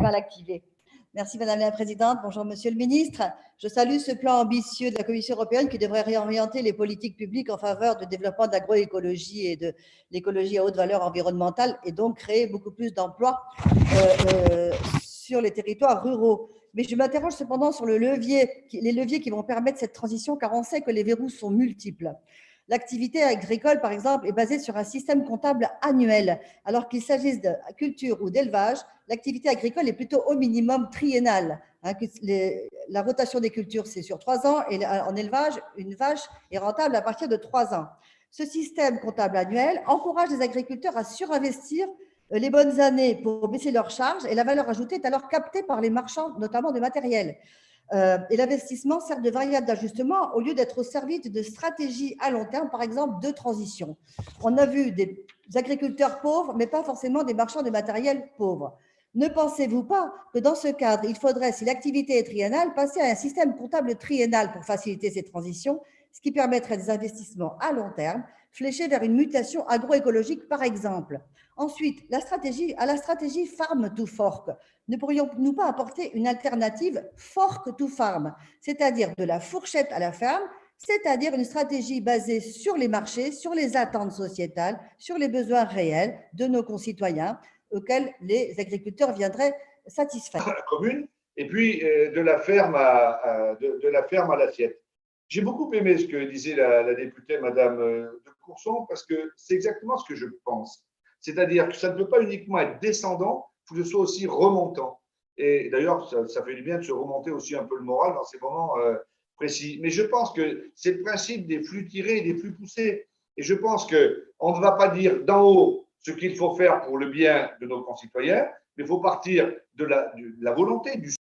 pas l'activer. Merci Madame la Présidente. Bonjour Monsieur le Ministre. Je salue ce plan ambitieux de la Commission européenne qui devrait réorienter les politiques publiques en faveur du développement de l'agroécologie et de l'écologie à haute valeur environnementale et donc créer beaucoup plus d'emplois sur les territoires ruraux. Mais je m'interroge cependant sur les leviers qui vont permettre cette transition car on sait que les verrous sont multiples. L'activité agricole, par exemple, est basée sur un système comptable annuel, alors qu'il s'agisse de culture ou d'élevage, l'activité agricole est plutôt au minimum triennale. La rotation des cultures, c'est sur 3 ans, et en élevage, une vache est rentable à partir de 3 ans. Ce système comptable annuel encourage les agriculteurs à surinvestir les bonnes années pour baisser leurs charges, et la valeur ajoutée est alors captée par les marchands, notamment de matériel. Et l'investissement sert de variable d'ajustement au lieu d'être au service de stratégies à long terme, par exemple de transition. On a vu des agriculteurs pauvres, mais pas forcément des marchands de matériel pauvres. Ne pensez-vous pas que dans ce cadre, il faudrait, si l'activité est triennale, passer à un système comptable triennal pour faciliter ces transitions, ce qui permettrait des investissements à long terme, fléchés vers une mutation agroécologique, par exemple. Ensuite, à la stratégie Farm to Fork, ne pourrions-nous pas apporter une alternative Fork to Farm, c'est-à-dire de la fourchette à la ferme, c'est-à-dire une stratégie basée sur les marchés, sur les attentes sociétales, sur les besoins réels de nos concitoyens, auxquels les agriculteurs viendraient satisfaire. La commune, et puis de la ferme à l'assiette. J'ai beaucoup aimé ce que disait la députée Madame de Courson, parce que c'est exactement ce que je pense. C'est-à-dire que ça ne peut pas uniquement être descendant, il faut que ce soit aussi remontant. Et d'ailleurs, ça fait du bien de se remonter aussi un peu le moral dans ces moments précis. Mais je pense que c'est le principe des flux tirés et des flux poussés. Et je pense qu'on ne va pas dire d'en haut ce qu'il faut faire pour le bien de nos concitoyens, mais il faut partir de la volonté, du